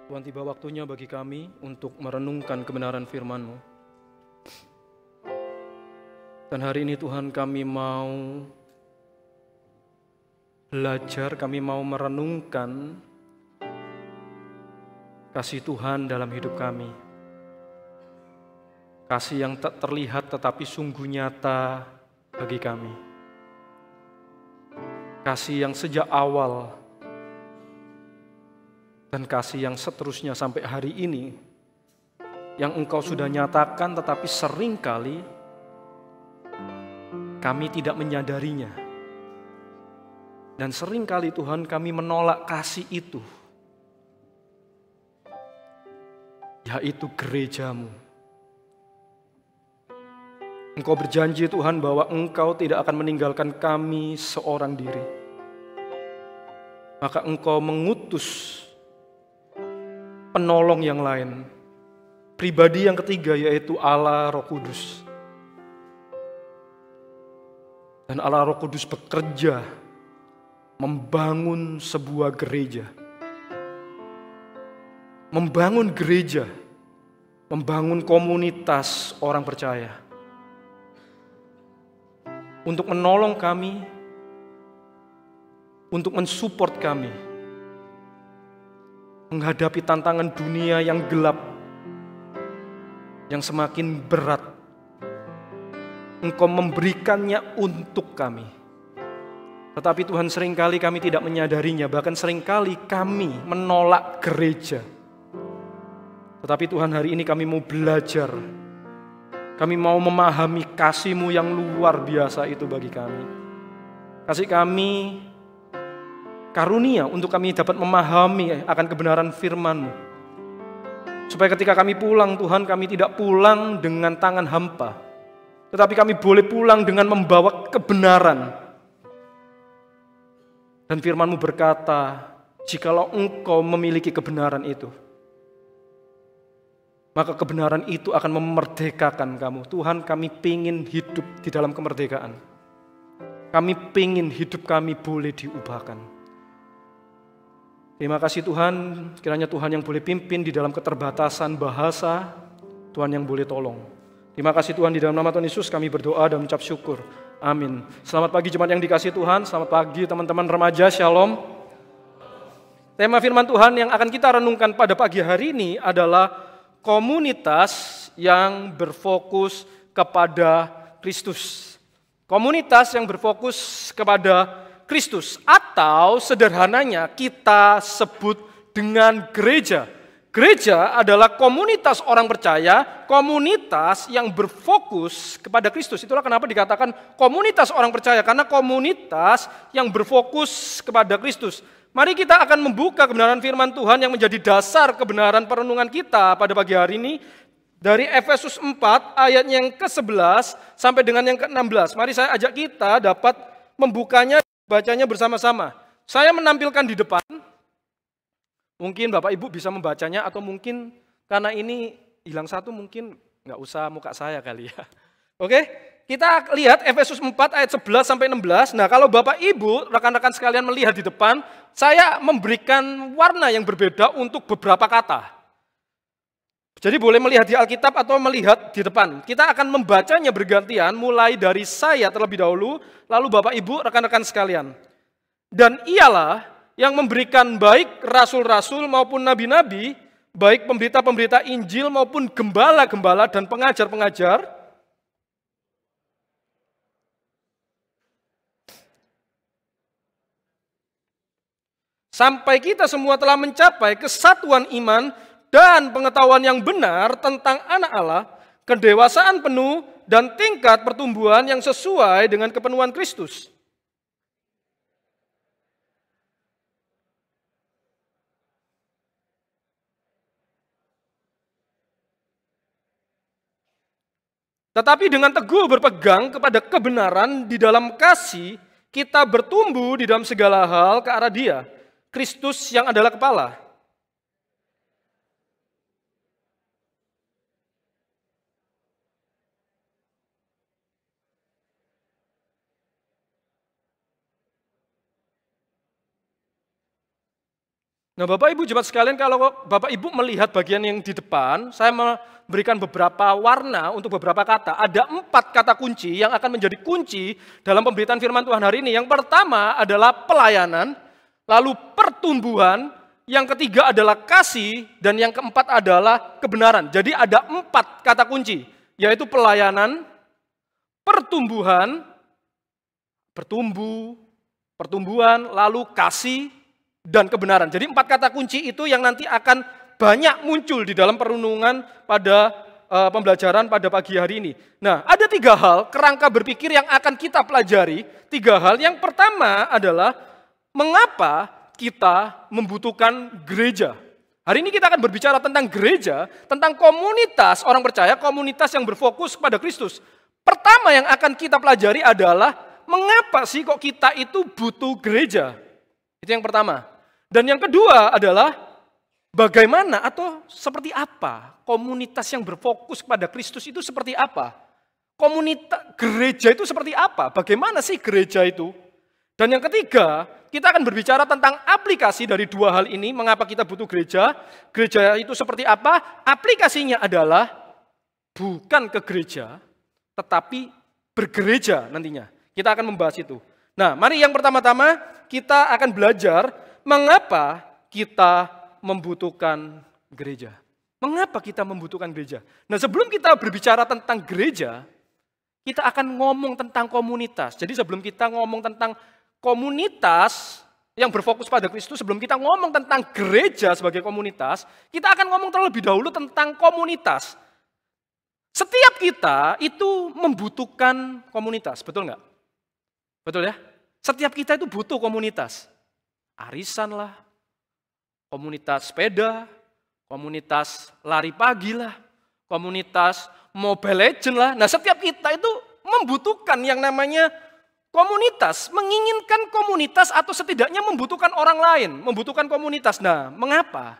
Tuhan, tiba waktunya bagi kami untuk merenungkan kebenaran firman-Mu. Dan hari ini Tuhan, kami mau belajar, kami mau merenungkan kasih Tuhan dalam hidup kami. Kasih yang tak terlihat tetapi sungguh nyata bagi kami. Kasih yang sejak awal dan kasih yang seterusnya sampai hari ini, yang Engkau sudah nyatakan tetapi seringkali kami tidak menyadarinya. Dan seringkali Tuhan kami menolak kasih itu, yaitu gereja-Mu. Engkau berjanji Tuhan bahwa Engkau tidak akan meninggalkan kami seorang diri. Maka Engkau mengutus penolong yang lain, pribadi yang ketiga, yaitu Allah Roh Kudus. Dan Allah Roh Kudus bekerja membangun sebuah gereja. Membangun gereja, membangun komunitas orang percaya. Untuk menolong kami, untuk mensupport kami menghadapi tantangan dunia yang gelap, yang semakin berat. Engkau memberikannya untuk kami. Tetapi Tuhan, seringkali kami tidak menyadarinya, bahkan seringkali kami menolak gereja. Tetapi Tuhan, hari ini kami mau belajar. Kami mau memahami kasih-Mu yang luar biasa itu bagi kami. Kasih kami karunia untuk kami dapat memahami akan kebenaran firman-Mu. Supaya ketika kami pulang Tuhan, kami tidak pulang dengan tangan hampa. Tetapi kami boleh pulang dengan membawa kebenaran. Dan firman-Mu berkata, jikalau Engkau memiliki kebenaran itu, maka kebenaran itu akan memerdekakan kamu. Tuhan, kami pingin hidup di dalam kemerdekaan. Kami pingin hidup kami boleh diubahkan. Terima kasih Tuhan, kiranya Tuhan yang boleh pimpin di dalam keterbatasan bahasa, Tuhan yang boleh tolong. Terima kasih Tuhan, di dalam nama Tuhan Yesus kami berdoa dan mengucap syukur. Amin. Selamat pagi jemaat yang dikasihi Tuhan, selamat pagi teman-teman remaja, shalom. Tema firman Tuhan yang akan kita renungkan pada pagi hari ini adalah komunitas yang berfokus kepada Kristus. Komunitas yang berfokus kepada Kristus, atau sederhananya kita sebut dengan gereja. Gereja adalah komunitas orang percaya, komunitas yang berfokus kepada Kristus. Itulah kenapa dikatakan komunitas orang percaya, karena komunitas yang berfokus kepada Kristus. Mari kita akan membuka kebenaran firman Tuhan yang menjadi dasar kebenaran perenungan kita pada pagi hari ini dari Efesus 4 ayat yang ke-11 sampai dengan yang ke-16. Mari saya ajak kita dapat membukanya, bacanya bersama-sama. Saya menampilkan di depan, mungkin Bapak Ibu bisa membacanya, atau mungkin karena ini hilang satu mungkin nggak usah muka saya kali ya. Oke? Kita lihat Efesus 4 ayat 11 sampai 16. Nah, kalau Bapak Ibu, rekan-rekan sekalian melihat di depan, saya memberikan warna yang berbeda untuk beberapa kata. Jadi boleh melihat di Alkitab atau melihat di depan. Kita akan membacanya bergantian, mulai dari saya terlebih dahulu, lalu Bapak Ibu, rekan-rekan sekalian. Dan ialah yang memberikan baik rasul-rasul maupun nabi-nabi, baik pemberita-pemberita Injil maupun gembala-gembala dan pengajar-pengajar, sampai kita semua telah mencapai kesatuan iman dan pengetahuan yang benar tentang anak Allah, kedewasaan penuh dan tingkat pertumbuhan yang sesuai dengan kepenuhan Kristus. Tetapi dengan teguh berpegang kepada kebenaran di dalam kasih, kita bertumbuh di dalam segala hal ke arah Dia, Kristus yang adalah kepala. Nah, Bapak Ibu jemaat sekalian, kalau Bapak Ibu melihat bagian yang di depan, saya memberikan beberapa warna untuk beberapa kata. Ada 4 kata kunci yang akan menjadi kunci dalam pemberitaan firman Tuhan hari ini. Yang pertama adalah pelayanan, lalu pertumbuhan, yang ketiga adalah kasih, dan yang keempat adalah kebenaran. Jadi ada 4 kata kunci, yaitu pelayanan, pertumbuhan, pertumbuhan, lalu kasih, dan kebenaran. Jadi 4 kata kunci itu yang nanti akan banyak muncul di dalam perenungan pada pembelajaran pada pagi hari ini. Nah, ada 3 hal kerangka berpikir yang akan kita pelajari. 3 hal. Yang pertama adalah mengapa kita membutuhkan gereja. Hari ini kita akan berbicara tentang gereja, tentang komunitas orang percaya, komunitas yang berfokus pada Kristus. Pertama yang akan kita pelajari adalah mengapa sih kok kita itu butuh gereja. Itu yang pertama. Dan yang kedua adalah bagaimana atau seperti apa komunitas yang berfokus pada Kristus itu seperti apa? Komunitas gereja itu seperti apa? Bagaimana sih gereja itu? Dan yang ketiga, kita akan berbicara tentang aplikasi dari 2 hal ini, mengapa kita butuh gereja. Gereja itu seperti apa? Aplikasinya adalah bukan ke gereja, tetapi bergereja nantinya. Kita akan membahas itu. Nah, mari yang pertama-tama kita akan belajar mengapa kita membutuhkan gereja. Mengapa kita membutuhkan gereja? Nah, sebelum kita berbicara tentang gereja, kita akan ngomong tentang komunitas. Jadi sebelum kita ngomong tentang komunitas yang berfokus pada Kristus, sebelum kita ngomong tentang gereja sebagai komunitas, kita akan ngomong terlebih dahulu tentang komunitas. Setiap kita itu membutuhkan komunitas, betul nggak? Betul ya? Setiap kita itu butuh komunitas. Arisan lah, komunitas sepeda, komunitas lari pagi lah, komunitas Mobile Legends lah. Nah, setiap kita itu membutuhkan yang namanya komunitas, menginginkan komunitas atau setidaknya membutuhkan orang lain, membutuhkan komunitas. Nah, mengapa?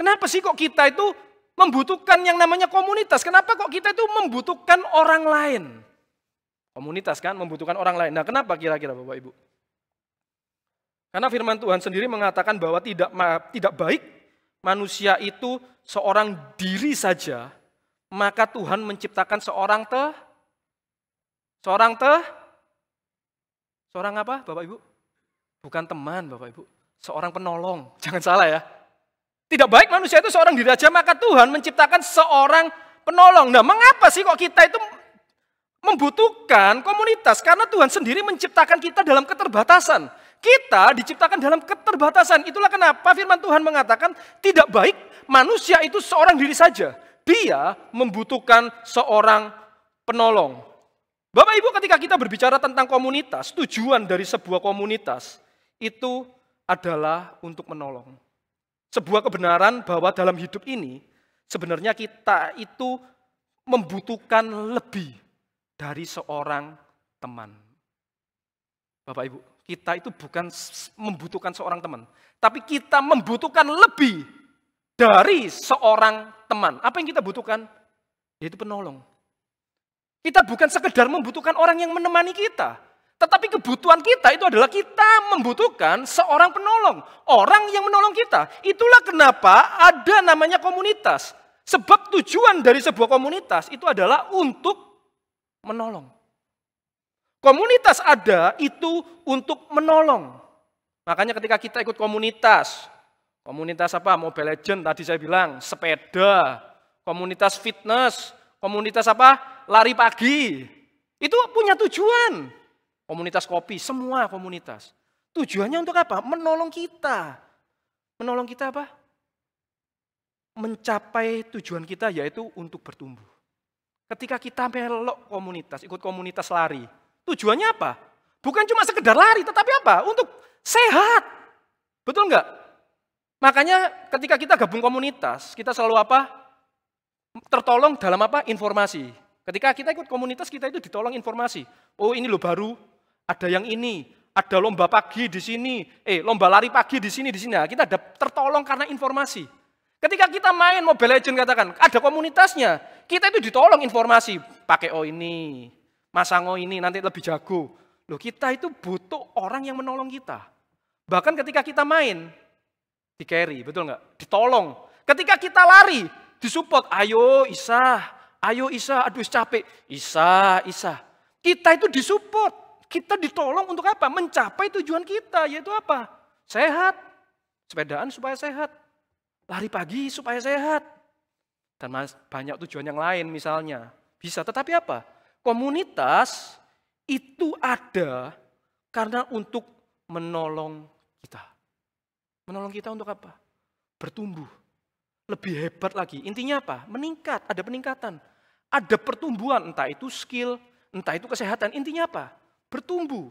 Kenapa sih kok kita itu membutuhkan yang namanya komunitas? Kenapa kok kita itu membutuhkan orang lain? Komunitas kan membutuhkan orang lain. Nah, kenapa kira-kira Bapak Ibu? Karena firman Tuhan sendiri mengatakan bahwa tidak baik manusia itu seorang diri saja, maka Tuhan menciptakan seorang apa Bapak Ibu? Bukan teman Bapak Ibu, seorang penolong. Jangan salah ya. Tidak baik manusia itu seorang diri saja, maka Tuhan menciptakan seorang penolong. Nah, mengapa sih kok kita itu membutuhkan komunitas? Karena Tuhan sendiri menciptakan kita dalam keterbatasan. Kita diciptakan dalam keterbatasan. Itulah kenapa firman Tuhan mengatakan tidak baik manusia itu seorang diri saja. Dia membutuhkan seorang penolong. Bapak Ibu, ketika kita berbicara tentang komunitas, tujuan dari sebuah komunitas itu adalah untuk menolong. Sebuah kebenaran bahwa dalam hidup ini sebenarnya kita itu membutuhkan lebih dari seorang teman. Bapak Ibu, kita itu bukan membutuhkan seorang teman, tapi kita membutuhkan lebih dari seorang teman. Apa yang kita butuhkan? Yaitu penolong. Kita bukan sekedar membutuhkan orang yang menemani kita, tetapi kebutuhan kita itu adalah kita membutuhkan seorang penolong, orang yang menolong kita. Itulah kenapa ada namanya komunitas. Sebab tujuan dari sebuah komunitas itu adalah untuk menolong. Komunitas ada itu untuk menolong. Makanya ketika kita ikut komunitas apa? Mobile Legends tadi saya bilang, sepeda, komunitas fitness, komunitas apa? Lari pagi. Itu punya tujuan. Komunitas kopi, semua komunitas. Tujuannya untuk apa? Menolong kita. Menolong kita apa? Mencapai tujuan kita yaitu untuk bertumbuh. Ketika kita melok komunitas, ikut komunitas lari, tujuannya apa? Bukan cuma sekedar lari, tetapi apa? Untuk sehat. Betul enggak? Makanya ketika kita gabung komunitas, kita selalu apa? Tertolong dalam apa? Informasi. Ketika kita ikut komunitas, kita itu ditolong informasi. Oh, ini loh baru, ada yang ini, ada lomba pagi di sini, lomba lari pagi di sini. Nah, kita ada tertolong karena informasi. Ketika kita main Mobile Legends katakan, ada komunitasnya, kita itu ditolong informasi. Pakai ini, masang ini, nanti lebih jago. Loh, kita itu butuh orang yang menolong kita. Bahkan ketika kita main, Di-carry, betul nggak? Ditolong. Ketika kita lari, disupport. Ayo Isa, aduh capek. Isa. Kita itu disupport. Kita ditolong untuk apa? Mencapai tujuan kita, yaitu apa? Sehat. Sepedaan supaya sehat. Lari pagi supaya sehat. Dan banyak tujuan yang lain misalnya. Bisa, tetapi apa? Komunitas itu ada karena untuk menolong kita. Menolong kita untuk apa? Bertumbuh. Lebih hebat lagi. Intinya apa? Meningkat, ada peningkatan. Ada pertumbuhan, entah itu skill, entah itu kesehatan. Intinya apa? Bertumbuh.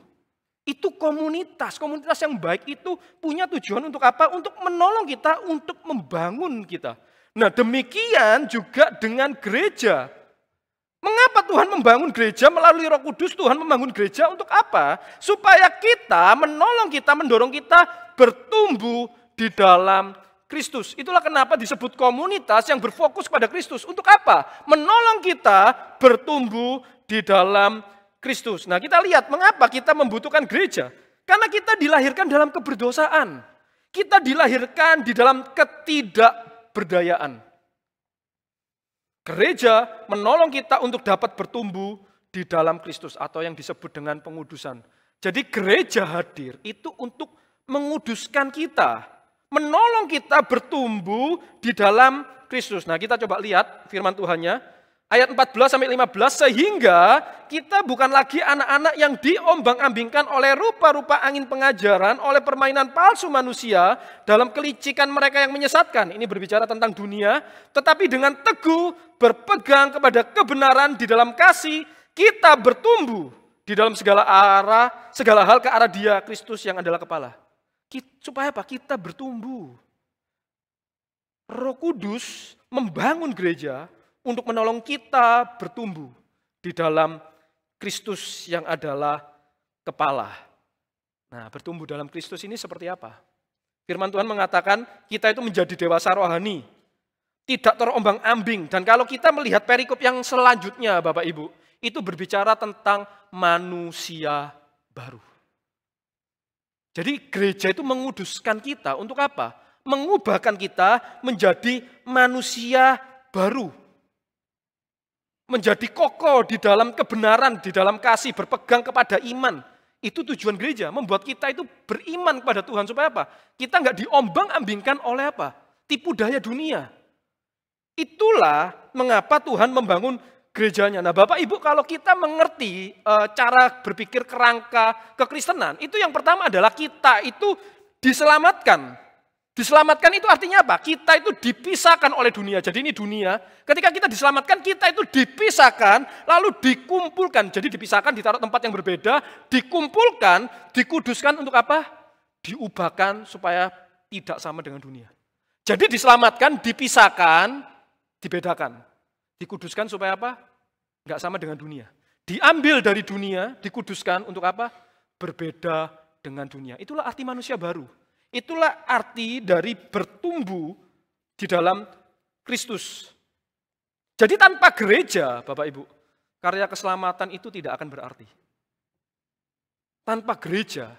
Itu komunitas. Komunitas yang baik itu punya tujuan untuk apa? Untuk menolong kita, untuk membangun kita. Nah, demikian juga dengan gereja. Mengapa Tuhan membangun gereja melalui Roh Kudus? Tuhan membangun gereja untuk apa? Supaya kita menolong kita, mendorong kita bertumbuh di dalam Kristus. Itulah kenapa disebut komunitas yang berfokus pada Kristus. Untuk apa? Menolong kita bertumbuh di dalam Kristus. Nah, kita lihat mengapa kita membutuhkan gereja. Karena kita dilahirkan dalam keberdosaan. Kita dilahirkan di dalam ketidakberdayaan. Gereja menolong kita untuk dapat bertumbuh di dalam Kristus atau yang disebut dengan pengudusan. Jadi gereja hadir itu untuk menguduskan kita, menolong kita bertumbuh di dalam Kristus. Nah, kita coba lihat firman Tuhannya, ayat 14-15, sehingga kita bukan lagi anak-anak yang diombang-ambingkan oleh rupa-rupa angin pengajaran, oleh permainan palsu manusia, dalam kelicikan mereka yang menyesatkan. Ini berbicara tentang dunia, tetapi dengan teguh berpegang kepada kebenaran di dalam kasih, kita bertumbuh di dalam segala hal ke arah Dia, Kristus yang adalah kepala. Supaya apa? Kita bertumbuh. Roh Kudus membangun gereja untuk menolong kita bertumbuh di dalam Kristus yang adalah kepala. Nah, bertumbuh dalam Kristus ini seperti apa? Firman Tuhan mengatakan kita itu menjadi dewasa rohani, tidak terombang-ambing. Dan kalau kita melihat perikop yang selanjutnya, Bapak Ibu, itu berbicara tentang manusia baru. Jadi gereja itu menguduskan kita untuk apa? Mengubahkan kita menjadi manusia baru. Menjadi kokoh di dalam kebenaran, di dalam kasih, berpegang kepada iman. Itu tujuan gereja, membuat kita itu beriman kepada Tuhan. Supaya apa? Kita nggak diombang-ambingkan oleh apa? Tipu daya dunia. Itulah mengapa Tuhan membangun gerejanya. Nah, Bapak Ibu, kalau kita mengerti cara berpikir kerangka kekristenan, itu yang pertama adalah kita itu diselamatkan. Diselamatkan itu artinya apa? Kita itu dipisahkan oleh dunia. Jadi ini dunia, ketika kita diselamatkan, kita itu dipisahkan, lalu dikumpulkan. Jadi dipisahkan, ditaruh tempat yang berbeda, dikumpulkan, dikuduskan untuk apa? Diubahkan supaya tidak sama dengan dunia. Jadi diselamatkan, dipisahkan, dibedakan. Dikuduskan supaya apa? Enggak sama dengan dunia. Diambil dari dunia, dikuduskan untuk apa? Berbeda dengan dunia. Itulah arti manusia baru. Itulah arti dari bertumbuh di dalam Kristus. Jadi tanpa gereja, Bapak Ibu, karya keselamatan itu tidak akan berarti. Tanpa gereja,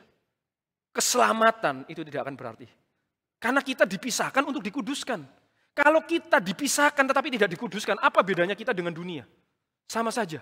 keselamatan itu tidak akan berarti. Karena kita dipisahkan untuk dikuduskan. Kalau kita dipisahkan tetapi tidak dikuduskan, apa bedanya kita dengan dunia? Sama saja.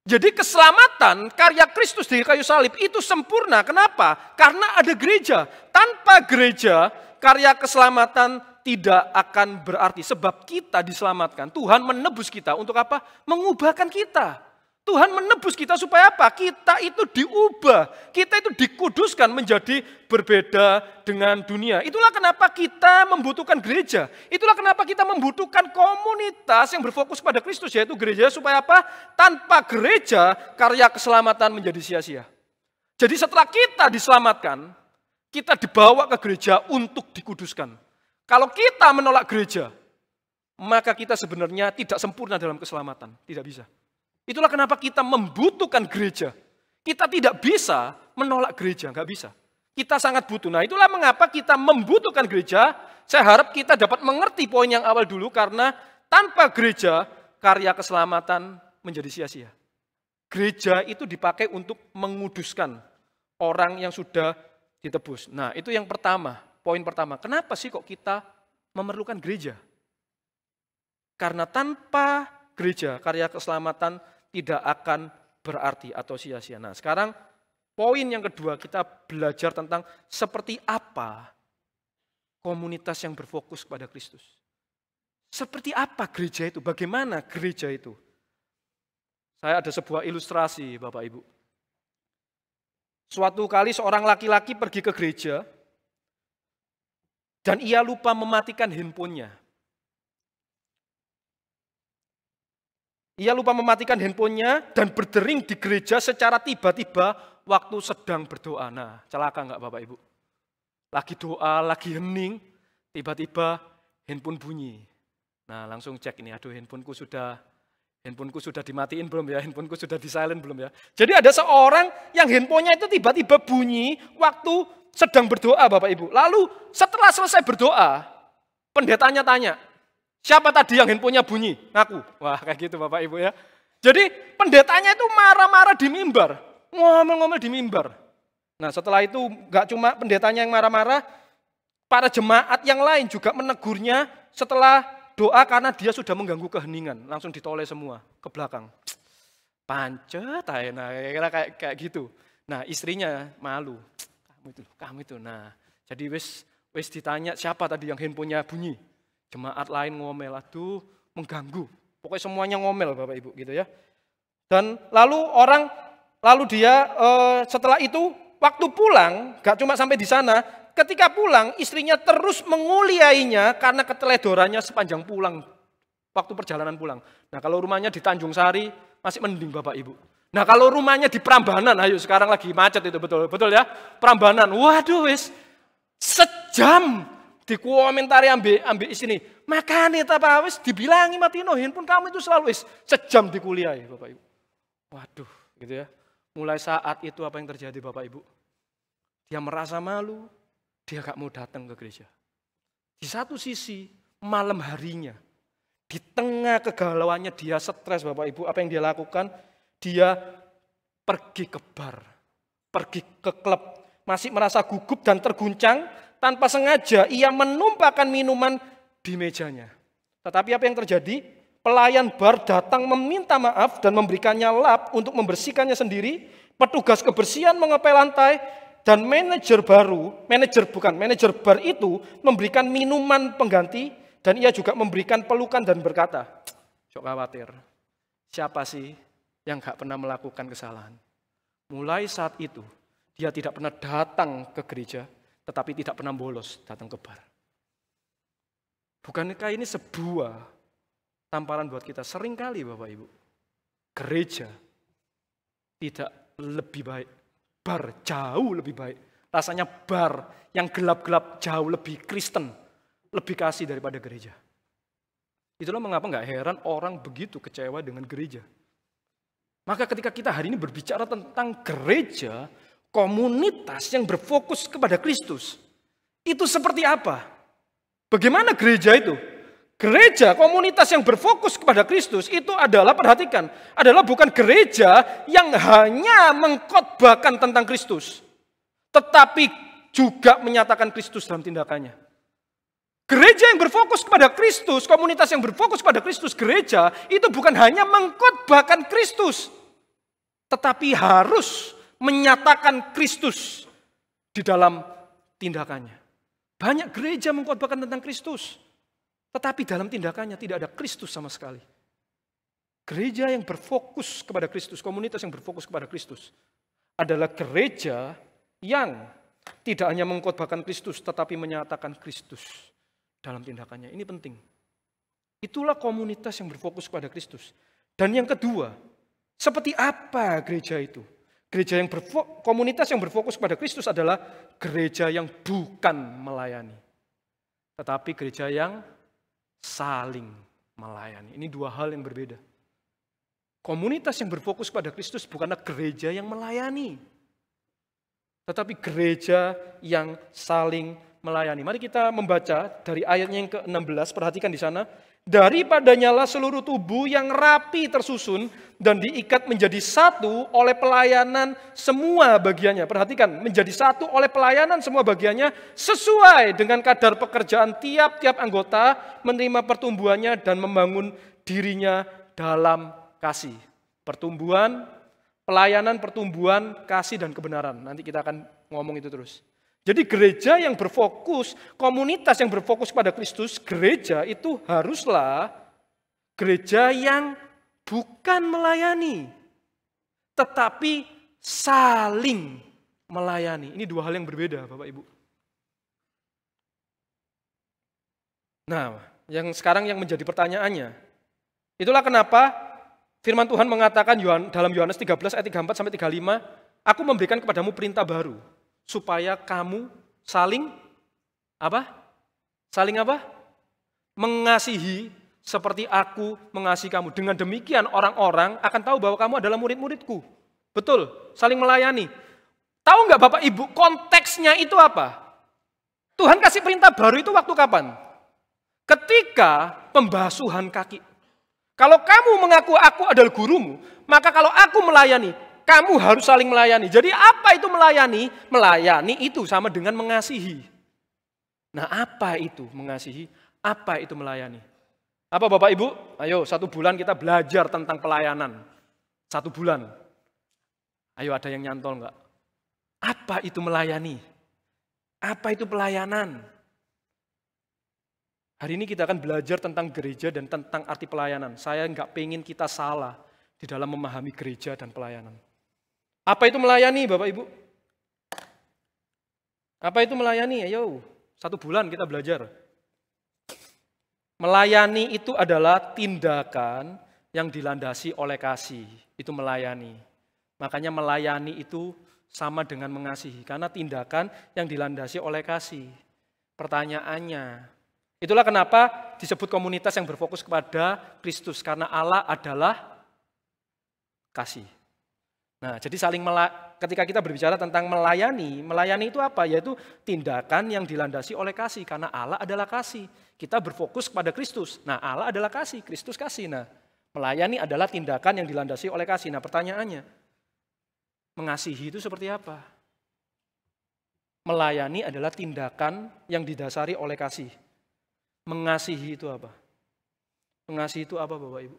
Jadi keselamatan karya Kristus di kayu salib itu sempurna. Kenapa? Karena ada gereja. Tanpa gereja, karya keselamatan tidak akan berarti. Sebab kita diselamatkan. Tuhan menebus kita untuk apa? Mengubahkan kita. Tuhan menebus kita supaya apa? Kita itu diubah. Kita itu dikuduskan menjadi berbeda dengan dunia. Itulah kenapa kita membutuhkan gereja. Itulah kenapa kita membutuhkan komunitas yang berfokus pada Kristus, yaitu gereja. Supaya apa? Tanpa gereja, karya keselamatan menjadi sia-sia. Jadi setelah kita diselamatkan, kita dibawa ke gereja untuk dikuduskan. Kalau kita menolak gereja, maka kita sebenarnya tidak sempurna dalam keselamatan. Tidak bisa. Itulah kenapa kita membutuhkan gereja. Kita tidak bisa menolak gereja, nggak bisa. Kita sangat butuh. Nah, itulah mengapa kita membutuhkan gereja. Saya harap kita dapat mengerti poin yang awal dulu, karena tanpa gereja, karya keselamatan menjadi sia-sia. Gereja itu dipakai untuk menguduskan orang yang sudah ditebus. Nah, itu yang pertama. poin pertama. Kenapa sih kok kita memerlukan gereja? Karena tanpa gereja, karya keselamatan tidak akan berarti atau sia-sia. Nah, sekarang poin yang kedua, kita belajar tentang seperti apa komunitas yang berfokus kepada Kristus. Seperti apa gereja itu? Bagaimana gereja itu? Saya ada sebuah ilustrasi, Bapak Ibu. Suatu kali seorang laki-laki pergi ke gereja dan ia lupa mematikan handphonenya. Ia lupa mematikan handphonenya dan berdering di gereja secara tiba-tiba waktu sedang berdoa. Nah, celaka enggak Bapak Ibu? Lagi doa, lagi hening, tiba-tiba handphone bunyi. Nah, langsung cek ini, aduh handphoneku sudah dimatiin belum ya? Handphoneku sudah di silent belum ya? Jadi ada seorang yang handphonenya itu tiba-tiba bunyi waktu sedang berdoa Bapak Ibu. Lalu setelah selesai berdoa, pendetanya tanya, siapa tadi yang handphonenya bunyi? Ngaku. Wah kayak gitu Bapak Ibu ya. Jadi pendetanya itu marah-marah di mimbar. Ngomel-ngomel di mimbar. Nah setelah itu gak cuma pendetanya yang marah-marah, para jemaat yang lain juga menegurnya setelah doa karena dia sudah mengganggu keheningan, langsung ditoleh semua ke belakang. Pancet, nah kira kayak gitu. Nah istrinya malu, kamu itu. Nah jadi wis ditanya siapa tadi yang handphonenya bunyi. Jemaat lain ngomel, aduh mengganggu. Pokoknya semuanya ngomel Bapak Ibu gitu ya. Dan lalu dia setelah itu waktu pulang, gak cuma sampai di sana. Ketika pulang, istrinya terus menguliainya karena keteledorannya sepanjang pulang, waktu perjalanan pulang. Nah kalau rumahnya di Tanjung Sari, masih mending Bapak Ibu. Nah kalau rumahnya di Prambanan, ayo sekarang lagi macet itu, betul ya. Prambanan, waduh wis, sejam dikomentari ambil istri. Makanya apa wis dibilangi matino handphone kamu itu selalu wis sejam dikuliahi Bapak Ibu. Waduh gitu ya. Mulai saat itu apa yang terjadi Bapak Ibu? Dia merasa malu. Dia gak mau datang ke gereja. Di satu sisi, malam harinya, di tengah kegalauannya dia stres Bapak Ibu. Apa yang dia lakukan? Dia pergi ke bar, pergi ke klub. Masih merasa gugup dan terguncang, tanpa sengaja ia menumpahkan minuman di mejanya. Tetapi apa yang terjadi? Pelayan bar datang meminta maaf dan memberikannya lap untuk membersihkannya sendiri. Petugas kebersihan mengepel lantai. Dan manajer bar itu memberikan minuman pengganti dan ia juga memberikan pelukan dan berkata, "Sok khawatir, siapa sih yang gak pernah melakukan kesalahan?" Mulai saat itu, dia tidak pernah datang ke gereja, tetapi tidak pernah bolos datang ke bar. Bukankah ini sebuah tamparan buat kita? Seringkali Bapak Ibu, gereja tidak lebih baik. Bar jauh lebih baik. Rasanya bar yang gelap-gelap jauh lebih Kristen, lebih kasih daripada gereja. Itulah mengapa gak heran orang begitu kecewa dengan gereja. Maka ketika kita hari ini berbicara tentang gereja, komunitas yang berfokus kepada Kristus, itu seperti apa? Bagaimana gereja itu? Gereja, komunitas yang berfokus kepada Kristus itu adalah, perhatikan, adalah bukan gereja yang hanya mengkhotbahkan tentang Kristus, tetapi juga menyatakan Kristus dalam tindakannya. Gereja yang berfokus kepada Kristus, komunitas yang berfokus pada Kristus, gereja itu bukan hanya mengkhotbahkan Kristus, tetapi harus menyatakan Kristus di dalam tindakannya. Banyak gereja mengkhotbahkan tentang Kristus, tetapi dalam tindakannya tidak ada Kristus sama sekali. Gereja yang berfokus kepada Kristus, komunitas yang berfokus kepada Kristus, adalah gereja yang tidak hanya mengkhotbahkan Kristus, tetapi menyatakan Kristus dalam tindakannya. Ini penting. Itulah komunitas yang berfokus kepada Kristus. Dan yang kedua, seperti apa gereja itu? Gereja yang komunitas yang berfokus kepada Kristus adalah gereja yang bukan melayani, tetapi gereja yang saling melayani. Ini dua hal yang berbeda. Komunitas yang berfokus pada Kristus bukanlah gereja yang melayani, tetapi gereja yang saling melayani. Mari kita membaca dari ayatnya yang ke-16, perhatikan di sana. Daripadanya lah seluruh tubuh yang rapi tersusun dan diikat menjadi satu oleh pelayanan semua bagiannya. Perhatikan, menjadi satu oleh pelayanan semua bagiannya sesuai dengan kadar pekerjaan tiap-tiap anggota, menerima pertumbuhannya dan membangun dirinya dalam kasih. Pertumbuhan, pelayanan, pertumbuhan, kasih dan kebenaran. Nanti kita akan ngomong itu terus. Jadi gereja yang berfokus, komunitas yang berfokus pada Kristus, gereja itu haruslah gereja yang bukan melayani, tetapi saling melayani. Ini dua hal yang berbeda, Bapak Ibu. Nah, yang sekarang yang menjadi pertanyaannya, itulah kenapa firman Tuhan mengatakan dalam Yohanes 13 ayat 34 sampai 35, aku memberikan kepadamu perintah baru. Supaya kamu saling apa? Saling apa? Mengasihi seperti aku mengasihi kamu. Dengan demikian orang-orang akan tahu bahwa kamu adalah murid-muridku. Betul, saling melayani. Tahu nggak Bapak Ibu konteksnya itu apa? Tuhan kasih perintah baru itu waktu kapan? Ketika pembasuhan kaki. Kalau kamu mengaku aku adalah gurumu, maka kalau aku melayani, kamu harus saling melayani. Jadi apa itu melayani? Melayani itu sama dengan mengasihi. Nah, apa itu mengasihi? Apa itu melayani? Apa Bapak Ibu? Ayo 1 bulan kita belajar tentang pelayanan. 1 bulan. Ayo ada yang nyantol enggak? Apa itu melayani? Apa itu pelayanan? Hari ini kita akan belajar tentang gereja dan tentang arti pelayanan. Saya enggak pengen kita salah di dalam memahami gereja dan pelayanan. Apa itu melayani Bapak Ibu? Apa itu melayani? Ayo, 1 bulan kita belajar. Melayani itu adalah tindakan yang dilandasi oleh kasih. Itu melayani. Makanya melayani itu sama dengan mengasihi. Karena tindakan yang dilandasi oleh kasih. Pertanyaannya, itulah kenapa disebut komunitas yang berfokus kepada Kristus. Karena Allah adalah kasih. Nah, jadi ketika kita berbicara tentang melayani itu apa? Yaitu tindakan yang dilandasi oleh kasih. Karena Allah adalah kasih. Kita berfokus kepada Kristus. Nah, Allah adalah kasih, Kristus kasih. Nah, melayani adalah tindakan yang dilandasi oleh kasih. Nah, pertanyaannya, mengasihi itu seperti apa? Melayani adalah tindakan yang didasari oleh kasih. Mengasihi itu apa? Mengasihi itu apa, Bapak Ibu?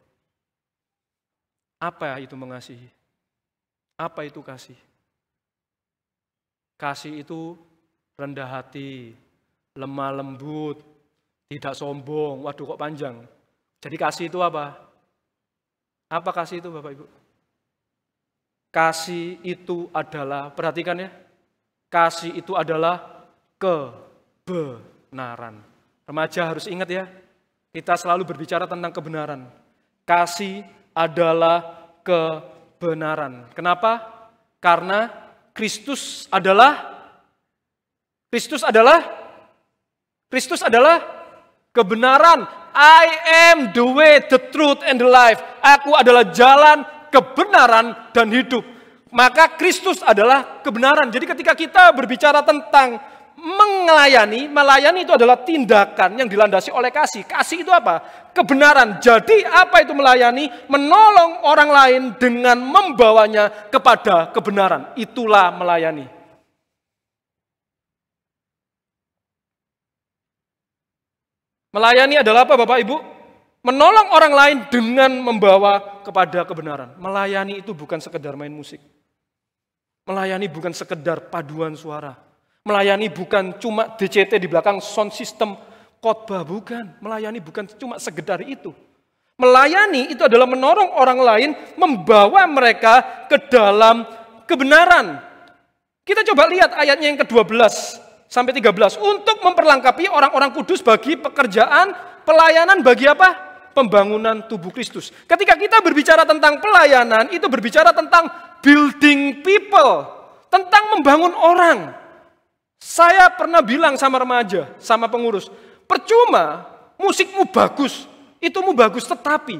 Apa itu mengasihi? Apa itu kasih? Kasih itu rendah hati, lemah lembut, tidak sombong. Waduh kok panjang. Jadi kasih itu apa? Apa kasih itu Bapak Ibu? Kasih itu adalah, perhatikan ya, kasih itu adalah kebenaran. Remaja harus ingat ya, kita selalu berbicara tentang kebenaran. Kasih adalah kebenaran. Kenapa? Karena Kristus adalah kebenaran. I am the way, the truth, and the life. Aku adalah jalan, kebenaran, dan hidup. Maka Kristus adalah kebenaran. Jadi ketika kita berbicara tentang melayani itu adalah tindakan yang dilandasi oleh kasih. Kasih itu apa? Kebenaran. Jadi apa itu melayani? Menolong orang lain dengan membawanya kepada kebenaran. Itulah melayani. Melayani adalah apa Bapak Ibu? Menolong orang lain dengan membawa kepada kebenaran. Melayani itu bukan sekedar main musik. Melayani bukan sekedar paduan suara. Melayani bukan cuma DCT di belakang sound system khotbah, bukan. Melayani bukan cuma sekedar itu. Melayani itu adalah menolong orang lain, membawa mereka ke dalam kebenaran. Kita coba lihat ayatnya yang ke-12 sampai 13. Untuk memperlengkapi orang-orang kudus bagi pekerjaan pelayanan bagi apa? Pembangunan tubuh Kristus. Ketika kita berbicara tentang pelayanan, itu berbicara tentang building people, tentang membangun orang. Saya pernah bilang sama remaja, sama pengurus, percuma musikmu bagus, itumu bagus, tetapi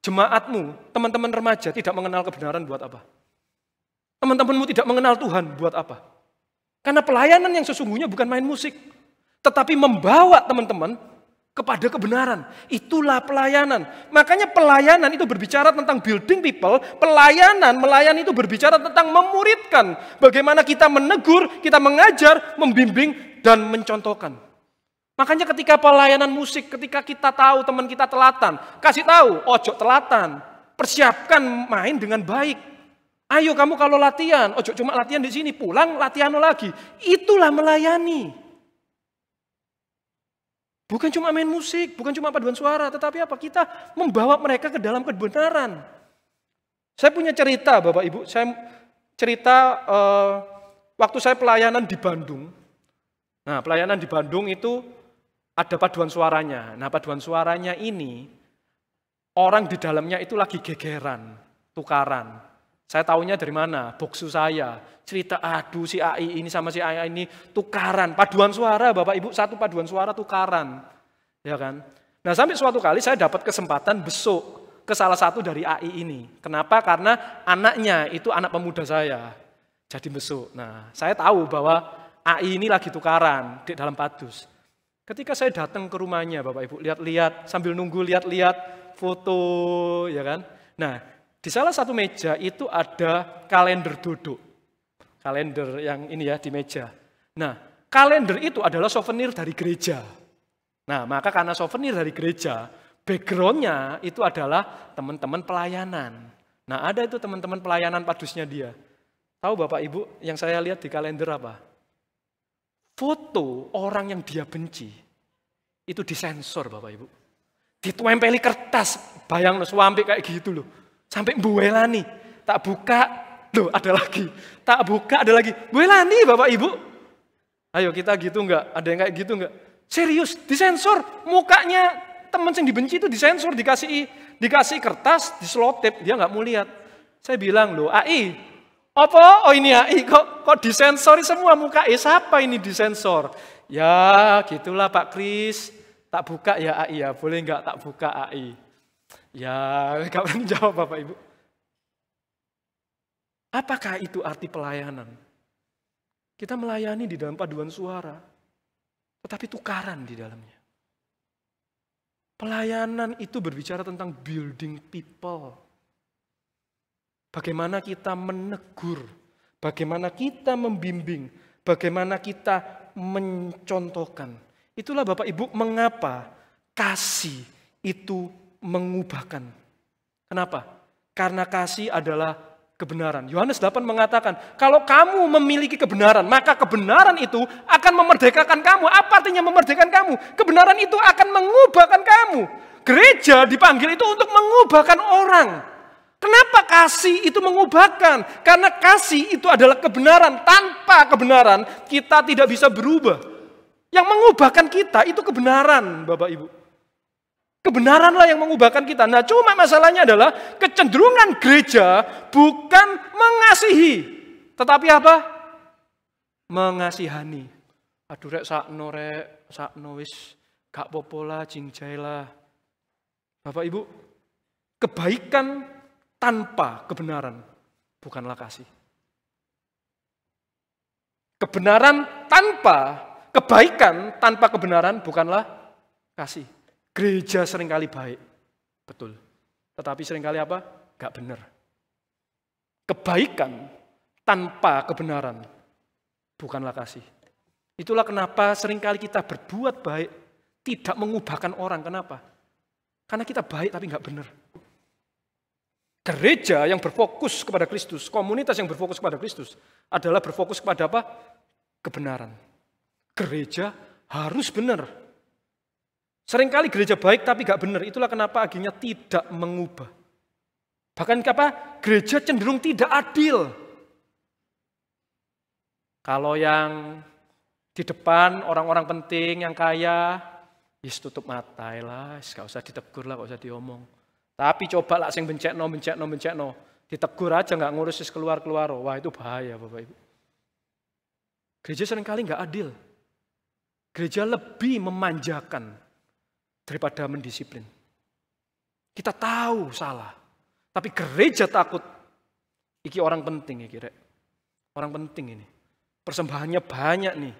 jemaatmu, teman-teman remaja tidak mengenal kebenaran buat apa? Teman-temanmu tidak mengenal Tuhan buat apa? Karena pelayanan yang sesungguhnya bukan main musik, tetapi membawa teman-teman kepada kebenaran. Itulah pelayanan. Makanya pelayanan itu berbicara tentang building people, melayani itu berbicara tentang memuridkan. Bagaimana kita menegur, kita mengajar, membimbing, dan mencontohkan. Makanya ketika pelayanan musik, ketika kita tahu teman kita telatan, kasih tahu, ojo telatan, persiapkan main dengan baik. Ayo kamu kalau latihan, ojo cuma latihan di sini, pulang latihan lagi. Itulah melayani. Bukan cuma main musik, bukan cuma paduan suara, tetapi apa? Kita membawa mereka ke dalam kebenaran. Saya punya cerita, Bapak Ibu. Saya cerita waktu saya pelayanan di Bandung. Nah, pelayanan di Bandung itu ada paduan suaranya. Nah, paduan suaranya ini, orang di dalamnya itu lagi gegeran, tukaran. Saya taunya dari mana? Boksu saya. Cerita, aduh si AI ini sama si AI ini tukaran. Paduan suara, Bapak Ibu, satu paduan suara tukaran. Ya kan? Nah, sampai suatu kali saya dapat kesempatan besuk ke salah satu dari AI ini. Kenapa? Karena anaknya itu anak pemuda saya. Jadi besuk. Nah, saya tahu bahwa AI ini lagi tukaran di dalam padus. Ketika saya datang ke rumahnya, Bapak Ibu, lihat-lihat, sambil nunggu lihat-lihat foto, ya kan? Nah, di salah satu meja itu ada kalender duduk. Kalender yang ini ya di meja. Nah, kalender itu adalah souvenir dari gereja. Nah, maka karena souvenir dari gereja, background-nya itu adalah teman-teman pelayanan. Nah, ada itu teman-teman pelayanan padusnya dia. Tahu Bapak Ibu yang saya lihat di kalender apa? Foto orang yang dia benci. Itu disensor Bapak Ibu. Ditempeli kertas, bayang sampai kayak gitu loh. Sampai buelani, tak buka, loh ada lagi. Tak buka ada lagi. Buelani Bapak Ibu. Ayo kita gitu enggak? Ada yang kayak gitu enggak? Serius, disensor. Mukanya teman yang dibenci itu disensor, dikasih kertas, diselotip, dia enggak mau lihat. Saya bilang, loh AI, apa? Oh ini AI, kok disensori semua muka? Siapa ini disensor? Ya gitulah Pak Kris, tak buka ya AI ya, boleh enggak tak buka AI? Ya, enggak pernah jawab Bapak Ibu. Apakah itu arti pelayanan? Kita melayani di dalam paduan suara, tetapi tukaran di dalamnya. Pelayanan itu berbicara tentang building people. Bagaimana kita menegur, bagaimana kita membimbing, bagaimana kita mencontohkan. Itulah Bapak Ibu mengapa kasih itu mengubahkan. Kenapa? Karena kasih adalah kebenaran. Yohanes 8 mengatakan, kalau kamu memiliki kebenaran, maka kebenaran itu akan memerdekakan kamu. Apa artinya memerdekakan kamu? Kebenaran itu akan mengubahkan kamu. Gereja dipanggil itu untuk mengubahkan orang. Kenapa kasih itu mengubahkan? Karena kasih itu adalah kebenaran. Tanpa kebenaran, kita tidak bisa berubah. Yang mengubahkan kita itu kebenaran, Bapak Ibu. Kebenaranlah yang mengubahkan kita. Nah, cuma masalahnya adalah kecenderungan gereja bukan mengasihi, tetapi apa? Mengasihani. Aduh rek sakno wis gak popola jingjailah. Bapak Ibu, kebaikan tanpa kebenaran bukanlah kasih. Kebaikan tanpa kebenaran bukanlah kasih. Gereja seringkali baik, betul. Tetapi seringkali apa? Gak benar. Kebaikan tanpa kebenaran bukanlah kasih. Itulah kenapa seringkali kita berbuat baik, tidak mengubahkan orang. Kenapa? Karena kita baik tapi gak benar. Gereja yang berfokus kepada Kristus, komunitas yang berfokus kepada Kristus adalah berfokus kepada apa? Kebenaran. Gereja harus benar. Seringkali gereja baik tapi gak benar. Itulah kenapa akhirnya tidak mengubah. Bahkan apa? Gereja cenderung tidak adil. Kalau yang di depan orang-orang penting yang kaya, tutup mata lah, gak usah ditegur lah, gak usah diomong. Tapi coba lah sing bencekno. Ditegur aja gak ngurus keluar-keluar. Wah itu bahaya Bapak Ibu. Gereja seringkali gak adil. Gereja lebih memanjakan daripada mendisiplin. Kita tahu salah, tapi gereja takut. Iki orang penting iki rek. Orang penting ini. Persembahannya banyak nih.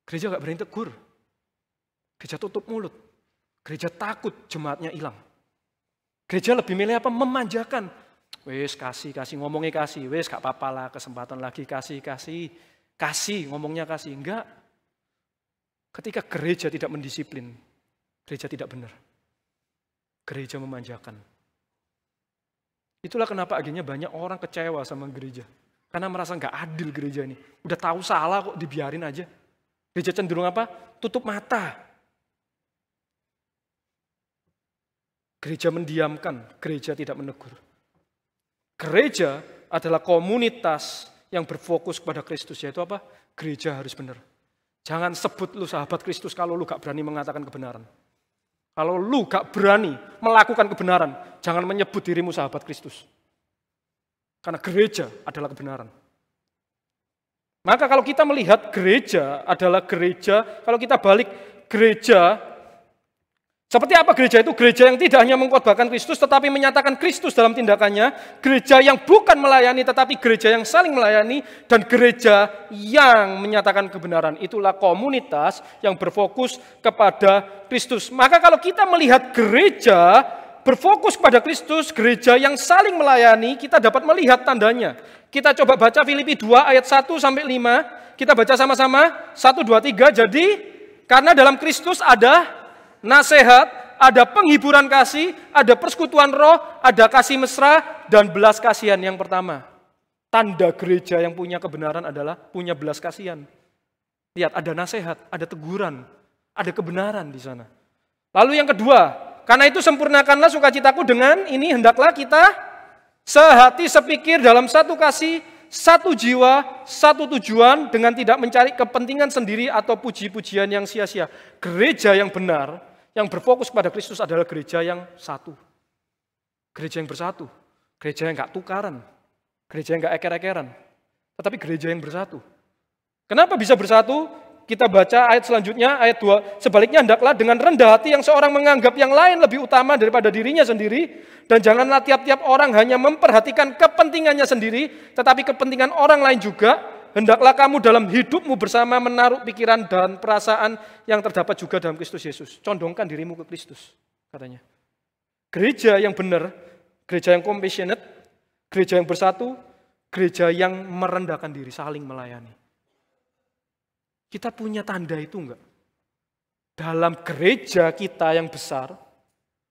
Gereja gak berani tegur. Gereja tutup mulut. Gereja takut jemaatnya hilang. Gereja lebih milih apa? Memanjakan. Wes kasih, ngomongnya kasih. Wes gak apa-apa lah, kesempatan lagi kasih, ngomongnya kasih. Enggak. Ketika gereja tidak mendisiplin, gereja tidak benar. Gereja memanjakan. Itulah kenapa akhirnya banyak orang kecewa sama gereja. Karena merasa gak adil gereja ini. Udah tahu salah kok dibiarin aja. Gereja cenderung apa? Tutup mata. Gereja mendiamkan, gereja tidak menegur. Gereja adalah komunitas yang berfokus kepada Kristus, yaitu apa? Gereja harus benar. Jangan sebut lu sahabat Kristus kalau lu gak berani mengatakan kebenaran. Kalau lu gak berani melakukan kebenaran, jangan menyebut dirimu sahabat Kristus. Karena gereja adalah kebenaran. Maka kalau kita melihat gereja adalah gereja, kalau kita balik gereja, seperti apa gereja itu? Gereja yang tidak hanya mengkhotbahkan Kristus tetapi menyatakan Kristus dalam tindakannya. Gereja yang bukan melayani tetapi gereja yang saling melayani. Dan gereja yang menyatakan kebenaran. Itulah komunitas yang berfokus kepada Kristus. Maka kalau kita melihat gereja berfokus kepada Kristus, gereja yang saling melayani, kita dapat melihat tandanya. Kita coba baca Filipi 2 ayat 1 sampai 5. Kita baca sama-sama 1, 2, 3. Jadi karena dalam Kristus ada nasihat, ada penghiburan kasih, ada persekutuan roh, ada kasih mesra, dan belas kasihan yang pertama. Tanda gereja yang punya kebenaran adalah punya belas kasihan. Lihat, ada nasihat, ada teguran, ada kebenaran di sana. Lalu yang kedua, karena itu sempurnakanlah sukacitaku dengan ini, hendaklah kita sehati sepikir dalam satu kasih, satu jiwa, satu tujuan, dengan tidak mencari kepentingan sendiri atau puji-pujian yang sia-sia. Gereja yang benar, yang berfokus pada Kristus adalah gereja yang satu. Gereja yang bersatu. Gereja yang gak tukaran. Gereja yang gak eker-ekeran. Tetapi gereja yang bersatu. Kenapa bisa bersatu? Kita baca ayat selanjutnya, ayat 2. Sebaliknya hendaklah dengan rendah hati yang seorang menganggap yang lain lebih utama daripada dirinya sendiri. Dan janganlah tiap-tiap orang hanya memperhatikan kepentingannya sendiri, tetapi kepentingan orang lain juga. Hendaklah kamu dalam hidupmu bersama menaruh pikiran dan perasaan yang terdapat juga dalam Kristus Yesus. Condongkan dirimu ke Kristus, katanya. Gereja yang benar, gereja yang compassionate, gereja yang bersatu, gereja yang merendahkan diri, saling melayani. Kita punya tanda itu enggak? Dalam gereja kita yang besar,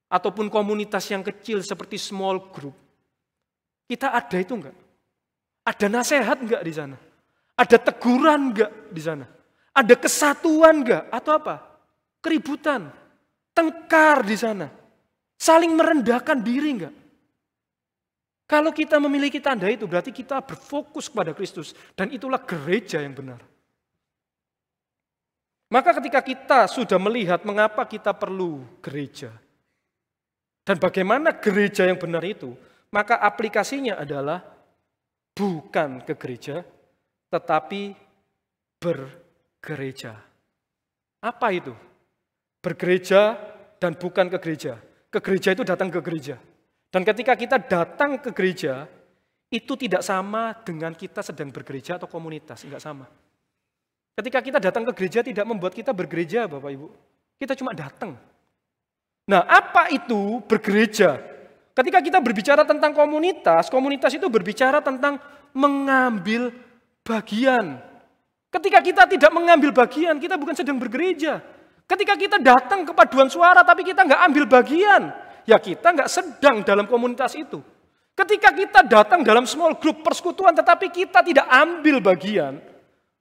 ataupun komunitas yang kecil seperti small group, kita ada itu enggak? Ada nasihat enggak di sana? Ada teguran enggak di sana? Ada kesatuan enggak? Atau apa? Keributan, tengkar di sana. Saling merendahkan diri enggak? Kalau kita memiliki tanda itu, berarti kita berfokus kepada Kristus. Dan itulah gereja yang benar. Maka ketika kita sudah melihat mengapa kita perlu gereja, dan bagaimana gereja yang benar itu, maka aplikasinya adalah bukan ke gereja, tetapi bergereja. Apa itu? Bergereja dan bukan ke gereja. Ke gereja itu datang ke gereja. Dan ketika kita datang ke gereja, itu tidak sama dengan kita sedang bergereja atau komunitas, enggak sama. Ketika kita datang ke gereja tidak membuat kita bergereja, Bapak Ibu. Kita cuma datang. Nah, apa itu bergereja? Ketika kita berbicara tentang komunitas, komunitas itu berbicara tentang mengambil bagian. Ketika kita tidak mengambil bagian, kita bukan sedang bergereja. Ketika kita datang ke paduan suara, tapi kita nggak ambil bagian, ya kita nggak sedang dalam komunitas itu. Ketika kita datang dalam small group persekutuan, tetapi kita tidak ambil bagian,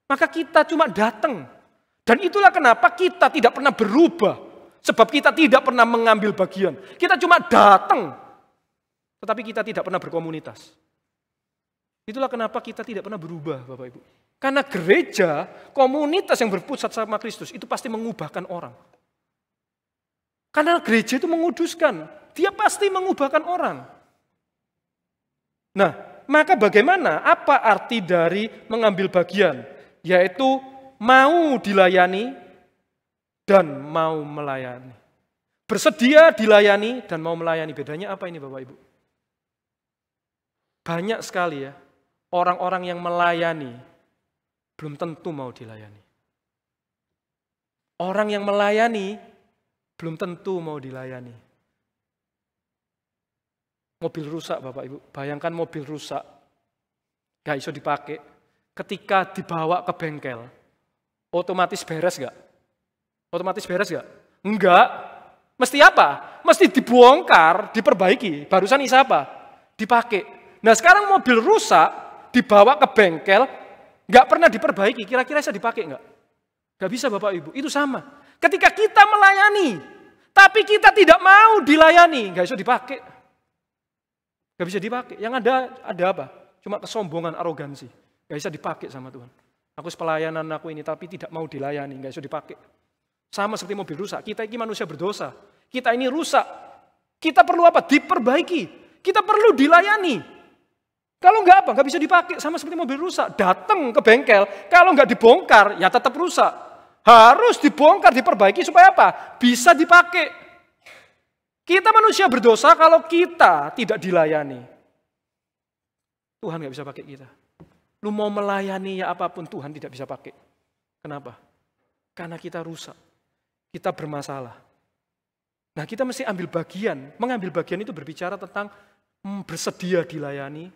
maka kita cuma datang. Dan itulah kenapa kita tidak pernah berubah. Sebab kita tidak pernah mengambil bagian. Kita cuma datang. Tetapi kita tidak pernah berkomunitas. Itulah kenapa kita tidak pernah berubah, Bapak Ibu. Karena gereja, komunitas yang berpusat sama Kristus, itu pasti mengubahkan orang. Karena gereja itu menguduskan. Dia pasti mengubahkan orang. Nah, maka bagaimana? Apa arti dari mengambil bagian? Yaitu mau dilayani dan mau melayani. Bersedia dilayani dan mau melayani. Bedanya apa ini Bapak Ibu? Banyak sekali ya, orang-orang yang melayani belum tentu mau dilayani. Orang yang melayani belum tentu mau dilayani. Mobil rusak Bapak Ibu, bayangkan mobil rusak, gak bisa dipakai. Ketika dibawa ke bengkel, otomatis beres gak? Otomatis beres gak? Enggak. Mesti apa? Mesti dibongkar, diperbaiki. Barusan isa apa? Dipakai. Nah sekarang mobil rusak, dibawa ke bengkel, gak pernah diperbaiki. Kira-kira bisa dipakai gak? Gak bisa Bapak Ibu. Itu sama. Ketika kita melayani, tapi kita tidak mau dilayani, gak bisa dipakai. Gak bisa dipakai. Yang ada apa? Cuma kesombongan, arogansi. Gak bisa dipakai sama Tuhan. Aku pelayanan aku ini tapi tidak mau dilayani, gak bisa dipakai. Sama seperti mobil rusak. Kita ini manusia berdosa. Kita ini rusak. Kita perlu apa? Diperbaiki. Kita perlu dilayani. Kalau enggak apa? Enggak bisa dipakai. Sama seperti mobil rusak. Datang ke bengkel. Kalau enggak dibongkar, ya tetap rusak. Harus dibongkar, diperbaiki supaya apa? Bisa dipakai. Kita manusia berdosa kalau kita tidak dilayani. Tuhan enggak bisa pakai kita. Lu mau melayani ya apapun, Tuhan tidak bisa pakai. Kenapa? Karena kita rusak. Kita bermasalah. Nah kita mesti ambil bagian. Mengambil bagian itu berbicara tentang bersedia dilayani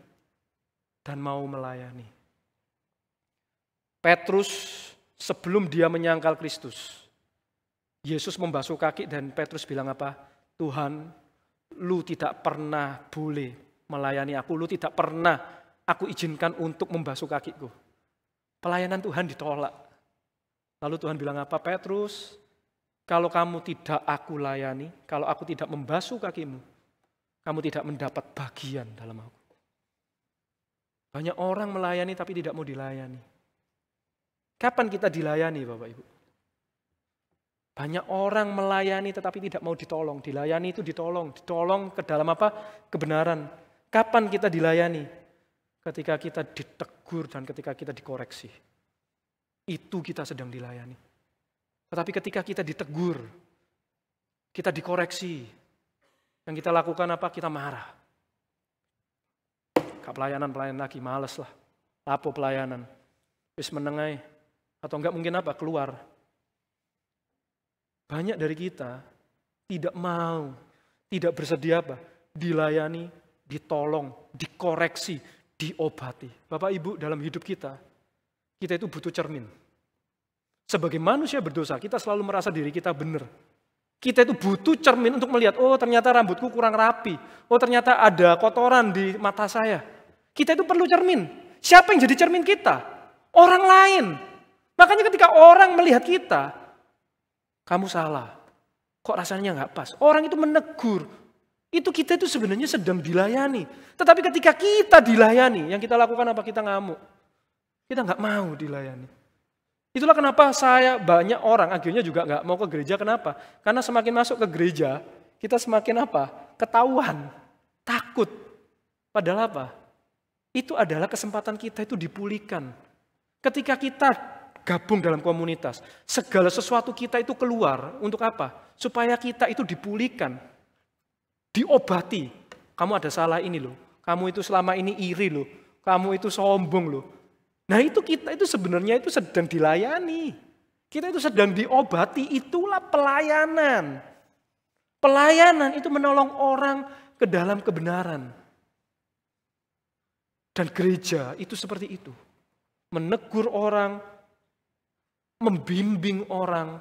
dan mau melayani. Petrus sebelum dia menyangkal Kristus, Yesus membasuh kaki dan Petrus bilang apa? Tuhan, lu tidak pernah boleh melayani aku. Lu tidak pernah aku izinkan untuk membasuh kakiku. Pelayanan Tuhan ditolak. Lalu Tuhan bilang apa? Petrus, kalau kamu tidak aku layani, kalau aku tidak membasuh kakimu, kamu tidak mendapat bagian dalam aku. Banyak orang melayani tapi tidak mau dilayani. Kapan kita dilayani Bapak Ibu? Banyak orang melayani tetapi tidak mau ditolong. Dilayani itu ditolong. Ditolong ke dalam apa? Kebenaran. Kapan kita dilayani? Ketika kita ditegur dan ketika kita dikoreksi. Itu kita sedang dilayani. Tetapi ketika kita ditegur, kita dikoreksi, yang kita lakukan apa? Kita marah. Gak pelayanan lagi, males lah. Lapo pelayanan. Wis menengai. Atau enggak mungkin apa? Keluar. Banyak dari kita tidak mau, tidak bersedia apa? Dilayani, ditolong, dikoreksi, diobati. Bapak Ibu dalam hidup kita itu butuh cermin. Sebagai manusia berdosa, kita selalu merasa diri kita benar. Kita itu butuh cermin untuk melihat, oh ternyata rambutku kurang rapi. Oh ternyata ada kotoran di mata saya. Kita itu perlu cermin. Siapa yang jadi cermin kita? Orang lain. Makanya ketika orang melihat kita, kamu salah. Kok rasanya nggak pas? Orang itu menegur. Itu kita itu sebenarnya sedang dilayani. Tetapi ketika kita dilayani, yang kita lakukan apa? Kita ngamuk. Kita nggak mau dilayani. Itulah kenapa banyak orang akhirnya juga nggak mau ke gereja. Kenapa? Karena semakin masuk ke gereja, kita semakin apa? Ketahuan, takut. Padahal apa? Itu adalah kesempatan kita itu dipulihkan. Ketika kita gabung dalam komunitas, segala sesuatu kita itu keluar. Untuk apa? Supaya kita itu dipulihkan, diobati. Kamu ada salah ini loh. Kamu itu selama ini iri loh. Kamu itu sombong loh. Nah itu kita itu sebenarnya itu sedang dilayani. Kita itu sedang diobati, itulah pelayanan. Pelayanan itu menolong orang ke dalam kebenaran. Dan gereja itu seperti itu. Menegur orang, membimbing orang,